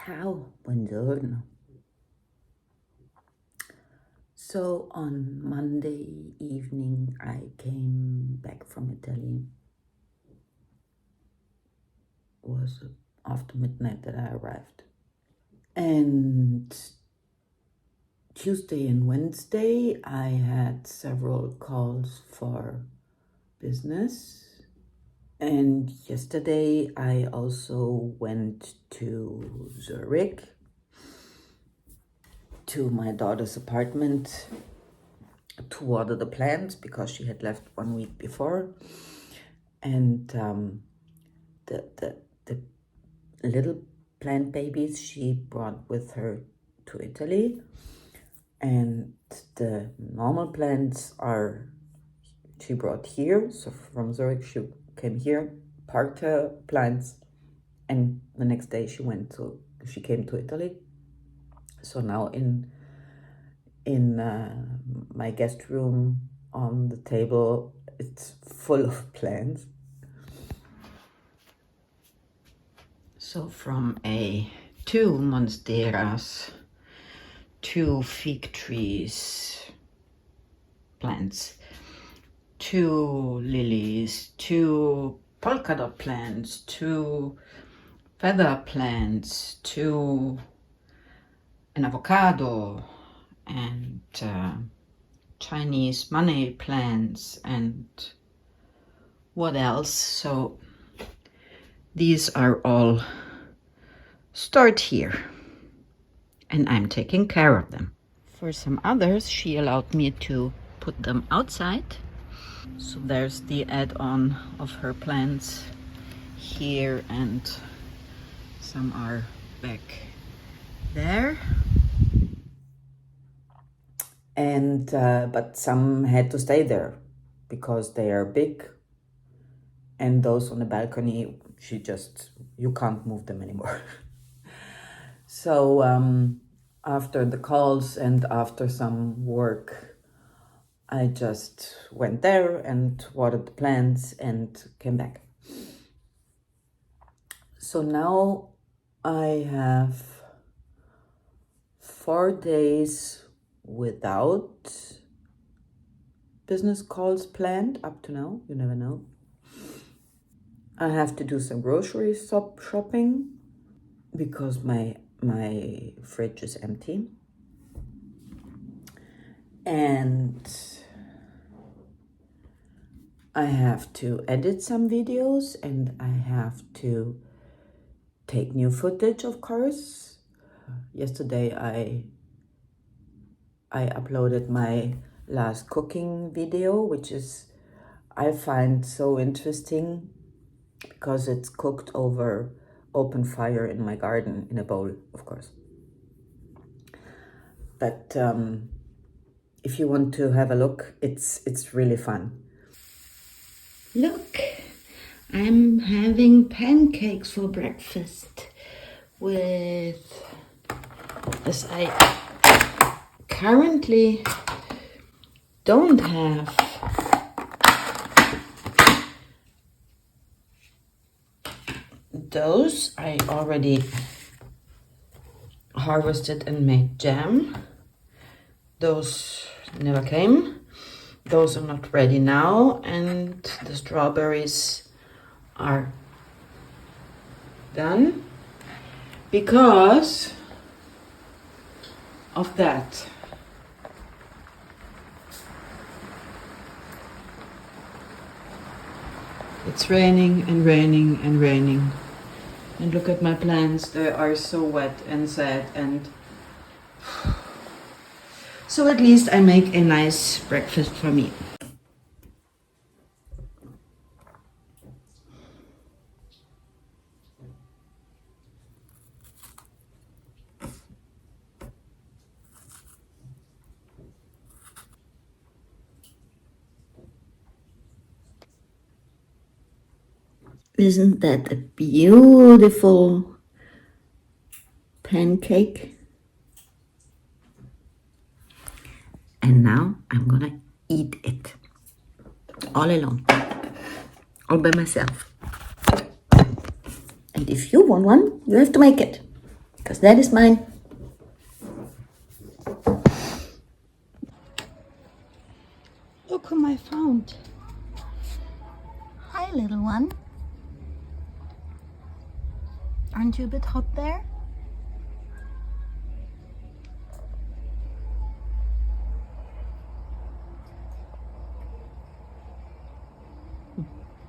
Ciao, buongiorno. So on Monday evening, I came back from Italy. It was after midnight that I arrived. And Tuesday and Wednesday, I had several calls for business. And yesterday, I also went to Zurich, to my daughter's apartment to water the plants because she had left 1 week before. And the little plant babies she brought with her to Italy. And the normal plants she brought here. So from Zurich, she came here, parked her plants, and the next day she came to Italy. So now in my guest room on the table, it's full of plants. So from 2 monsteras, 2 fig trees, plants, 2 lilies, 2 polka dot plants, 2 feather plants, 2 an avocado, and Chinese money plants, and what else? So these are all stored here, and I'm taking care of them. For some others, she allowed me to put them outside. So there's the add-on of her plants here, and some are back there. And but some had to stay there because they are big, and those on the balcony, you can't move them anymore. So after the calls and after some work, I just went there and watered the plants and came back. So now I have 4 days without business calls planned up to now. You never know. I have to do some grocery shopping because my fridge is empty. And I have to edit some videos, and I have to take new footage, of course. Yesterday I uploaded my last cooking video, which I find so interesting because it's cooked over open fire in my garden in a bowl, of course. But if you want to have a look, it's really fun. Look, I'm having pancakes for breakfast as I currently don't have those. I already harvested and made jam. Those never came. Those are not ready now, and the strawberries are done because of that. It's raining and raining and raining. And look at my plants, they are so wet and sad, and so at least I make a nice breakfast for me. Isn't that a beautiful pancake? And now I'm gonna eat it all alone, all by myself. And if you want one, you have to make it. because that is mine. Look whom I found. Hi, little one. Aren't you a bit hot there?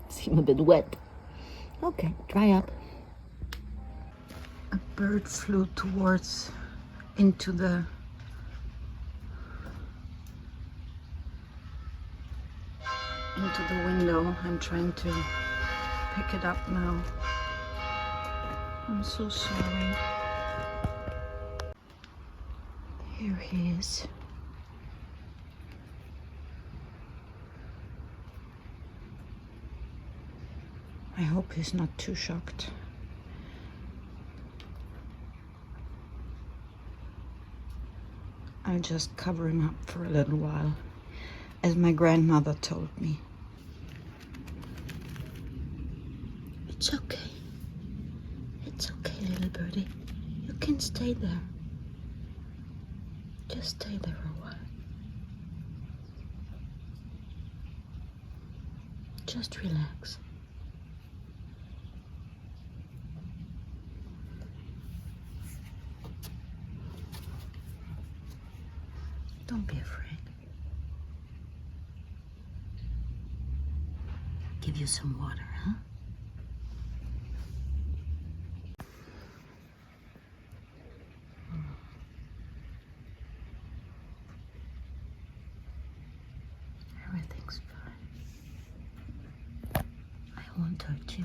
Seem a bit wet. Okay, dry up. A bird flew towards into the window. I'm trying to pick it up now. I'm so sorry. Here he is. I hope he's not too shocked. I'll just cover him up for a little while, as my grandmother told me. It's okay. It's okay, little birdie. You can stay there. Just stay there a while. Just relax. Don't be afraid. Give you some water, huh? Everything's fine. I won't hurt you.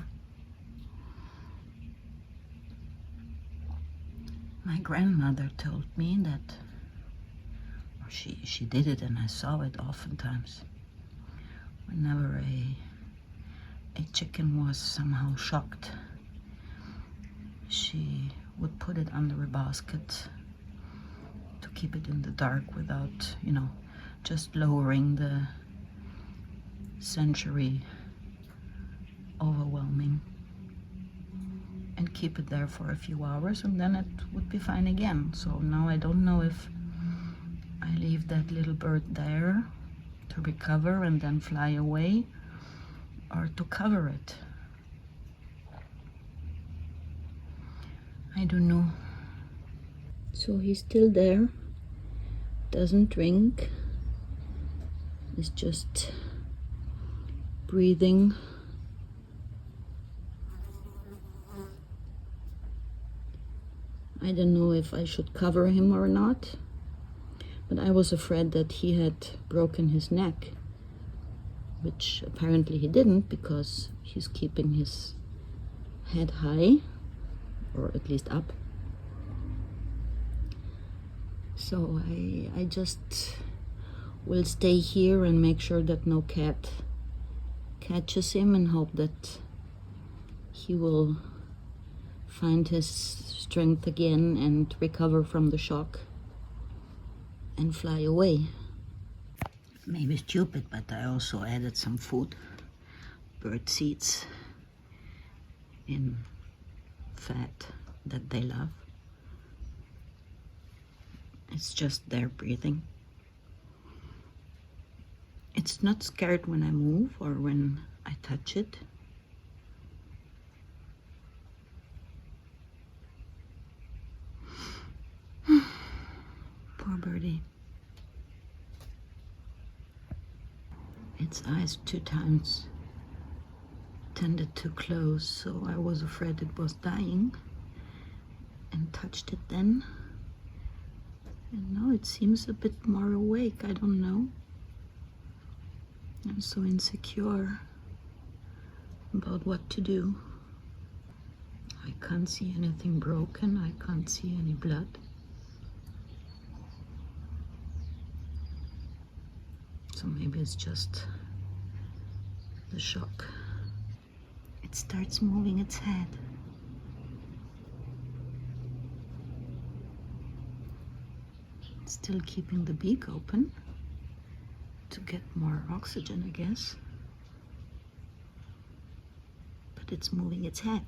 My grandmother told me that, or she did it, and I saw it oftentimes. Whenever a chicken was somehow shocked, she would put it under a basket to keep it in the dark without, just lowering the sensory overwhelming, and keep it there for a few hours, and then it would be fine again. So now I don't know if I leave that little bird there to recover and then fly away, or to cover it. I don't know. So he's still there, doesn't drink, is just breathing. I don't know if I should cover him or not, but I was afraid that he had broken his neck, which apparently he didn't, because he's keeping his head high, or at least up. So I just will stay here and make sure that no cat catches him, and hope that he will find his strength again and recover from the shock and fly away. Maybe stupid, but I also added some food, bird seeds in fat that they love. It's just their breathing. It's not scared when I move or when I touch it. Poor birdie. Its eyes 2 times tended to close, so I was afraid it was dying and touched it then. And now it seems a bit more awake. I don't know. I'm so insecure about what to do. I can't see anything broken. I can't see any blood. So maybe it's just the shock. It starts moving its head. It's still keeping the beak open to get more oxygen, I guess. But it's moving its head.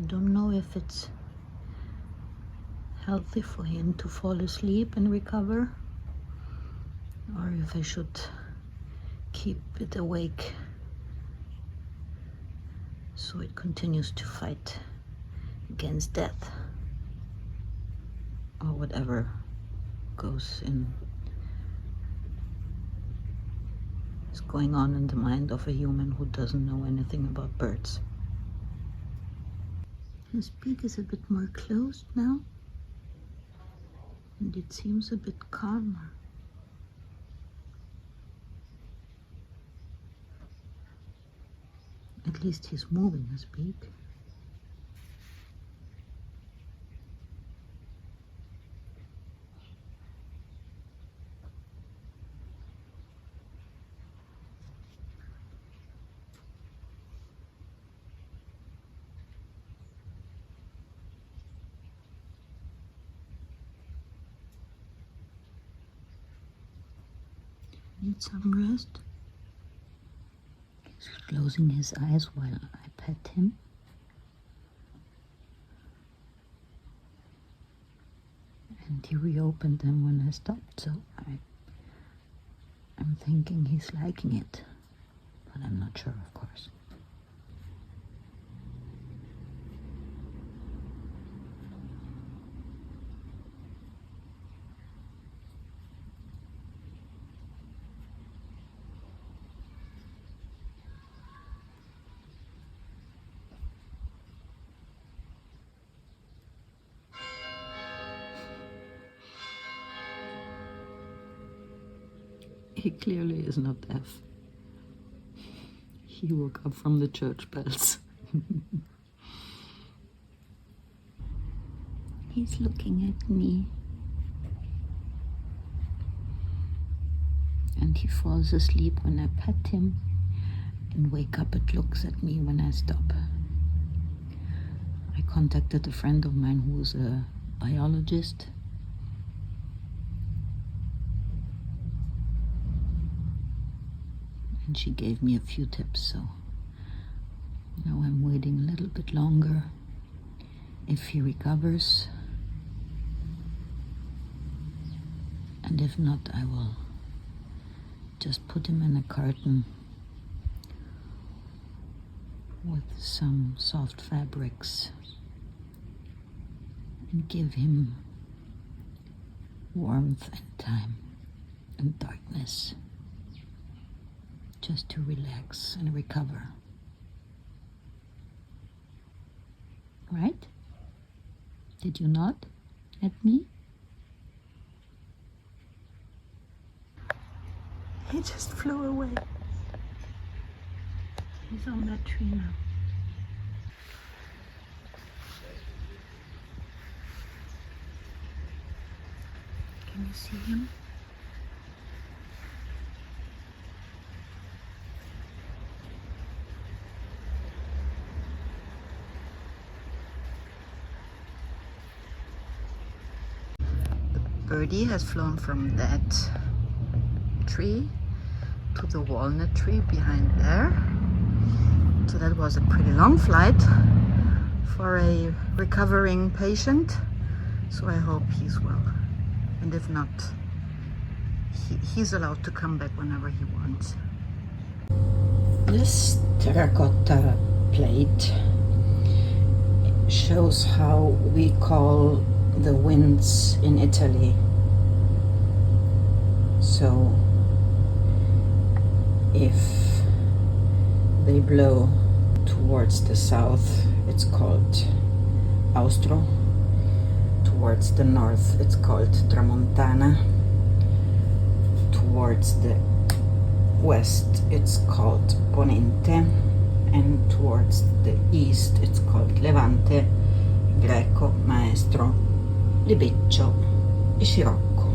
don't know if it's healthy for him to fall asleep and recover, or if I should keep it awake so it continues to fight against death, or whatever goes in is going on in the mind of a human who doesn't know anything about birds. His beak is a bit more closed now, and it seems a bit calmer. At least he's moving his beak. Need some rest. He's closing his eyes while I pet him. And he reopened them when I stopped, so I'm thinking he's liking it, but I'm not sure, of course. He clearly is not deaf. He woke up from the church bells. He's looking at me. And he falls asleep when I pet him, and wake up and looks at me when I stop. I contacted a friend of mine who's a biologist. And she gave me a few tips, so now I'm waiting a little bit longer. If he recovers, and if not, I will just put him in a carton with some soft fabrics and give him warmth and time and darkness, just to relax and recover. Right? Did you nod at me? He just flew away. He's on that tree now. Can you see him? Birdie has flown from that tree to the walnut tree behind there. So that was a pretty long flight for a recovering patient. So I hope he's well. And if not, he's allowed to come back whenever he wants. This terracotta plate shows how we call the winds in Italy. So if they blow towards the south, it's called austro. Towards the north, it's called tramontana. Towards the west, it's called ponente. And towards the east, it's called levante, greco, maestro, libeccio, e scirocco.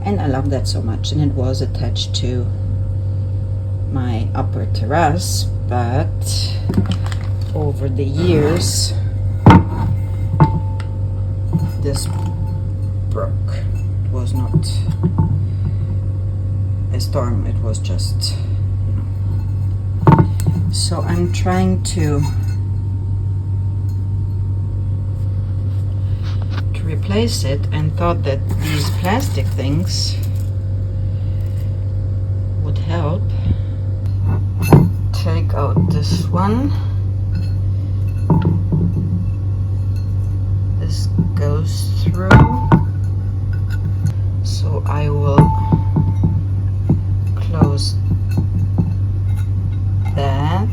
And I love that so much, and it was attached to my upper terrace, but over the years this broke. It was not a storm, it was just, so I'm trying to to replace it and thought that these plastic things would help. Take out this one. This goes through. So I will close that.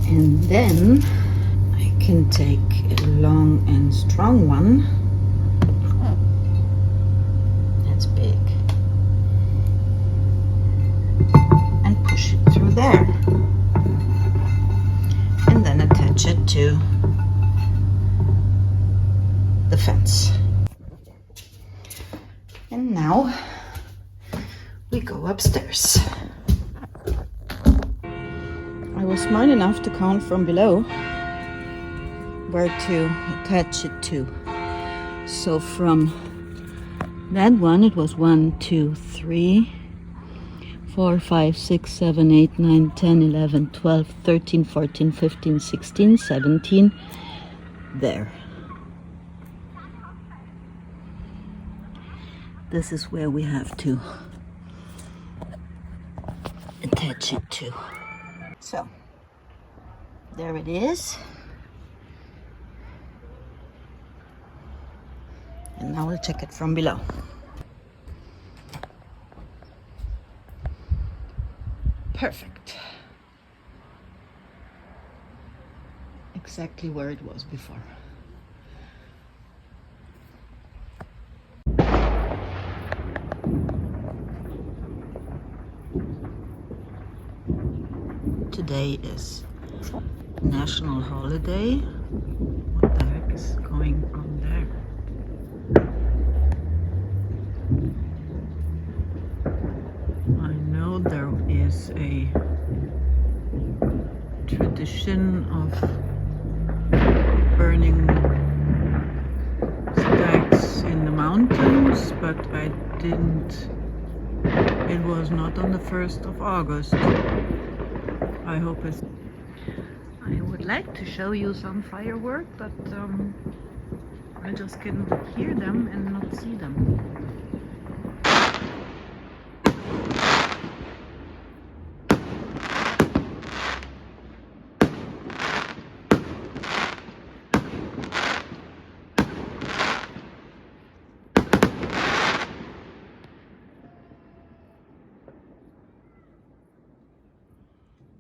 And then I can take a long and strong one. That's big. And push it through there. And then attach it to the fence. And now we go upstairs. I was smart enough to count from below where to attach it to. So from that one it was 1, 2, 3, 4, 5, 6, 7, 8, 9, 10, 11, 12, 13, 14, 15, 16, 17. There. This is where we have to attach it to. So, there it is. And now we'll check it from below. Perfect. Exactly where it was before. Today is national holiday. What the heck is going on there? I know there is a tradition of burning stacks in the mountains, but I didn't. It was not on the 1st of August. I hope it's. I would like to show you some firework, but I just can hear them and not see them.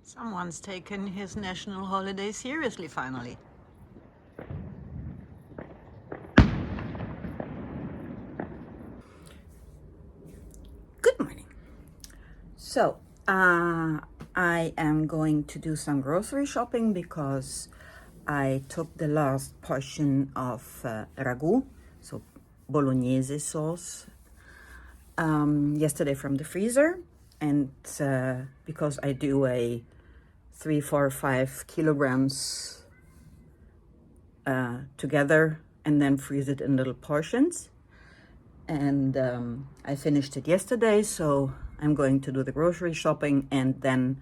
Someone's taken his national holiday seriously, finally. Good morning. So, I am going to do some grocery shopping because I took the last portion of ragù, so Bolognese sauce, yesterday from the freezer. And because I do a 3, 4, 5 kilograms together and then freeze it in little portions. And I finished it yesterday, so I'm going to do the grocery shopping and then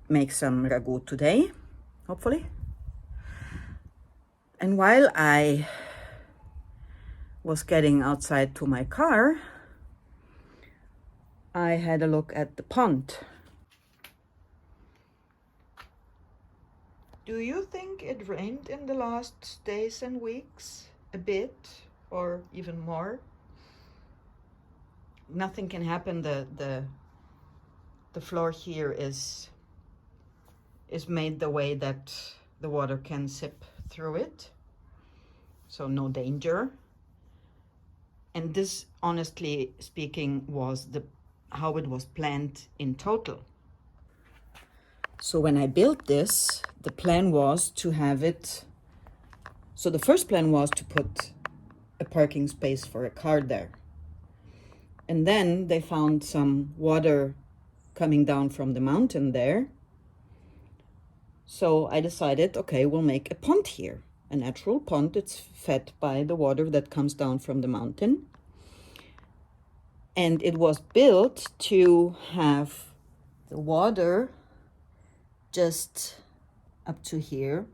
make some ragù today, hopefully. And while I was getting outside to my car, I had a look at the pond. Do you think it rained in the last days and weeks? A bit, or even more? Nothing can happen. The floor here is made the way that the water can sip through it, so no danger. And this, honestly speaking, was how it was planned in total. So when I built this, the plan was to have it. So the first plan was to put a parking space for a car there. And then they found some water coming down from the mountain there. So I decided, okay, we'll make a pond here, a natural pond. It's fed by the water that comes down from the mountain. And it was built to have the water just up to here,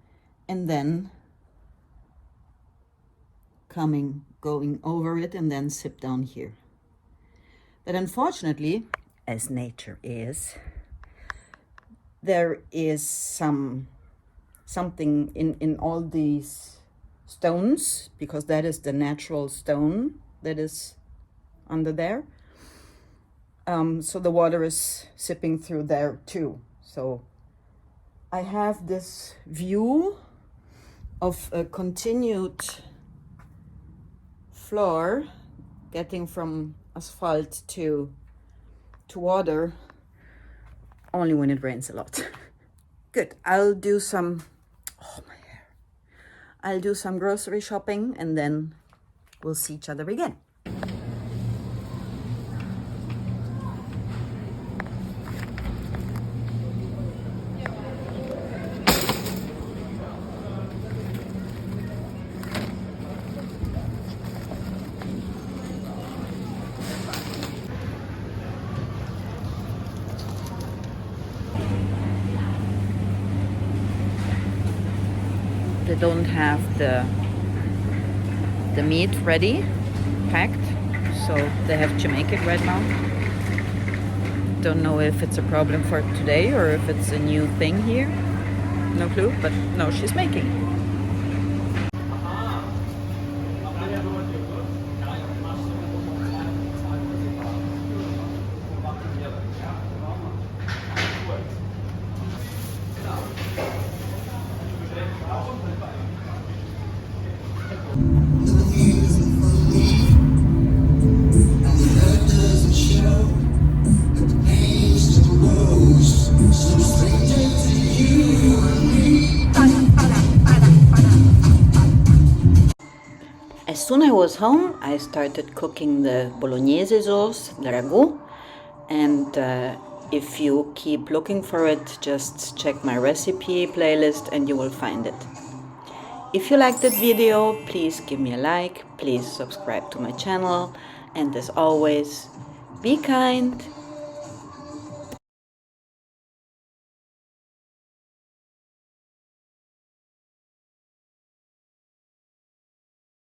and then going over it and then sip down here. But unfortunately, as nature is, there is something in all these stones, because that is the natural stone that is under there. So the water is sipping through there too. So I have this view of a continued floor getting from asphalt to water only when it rains a lot. Good. I'll do some grocery shopping and then we'll see each other again. They don't have the meat ready, packed, so they have to make it right now. Don't know if it's a problem for today or if it's a new thing here. No clue, but no, she's making it. As soon as I was home, I started cooking the Bolognese sauce, the ragù, and if you keep looking for it, just check my recipe playlist and you will find it. If you liked that video, please give me a like, please subscribe to my channel, and as always, be kind,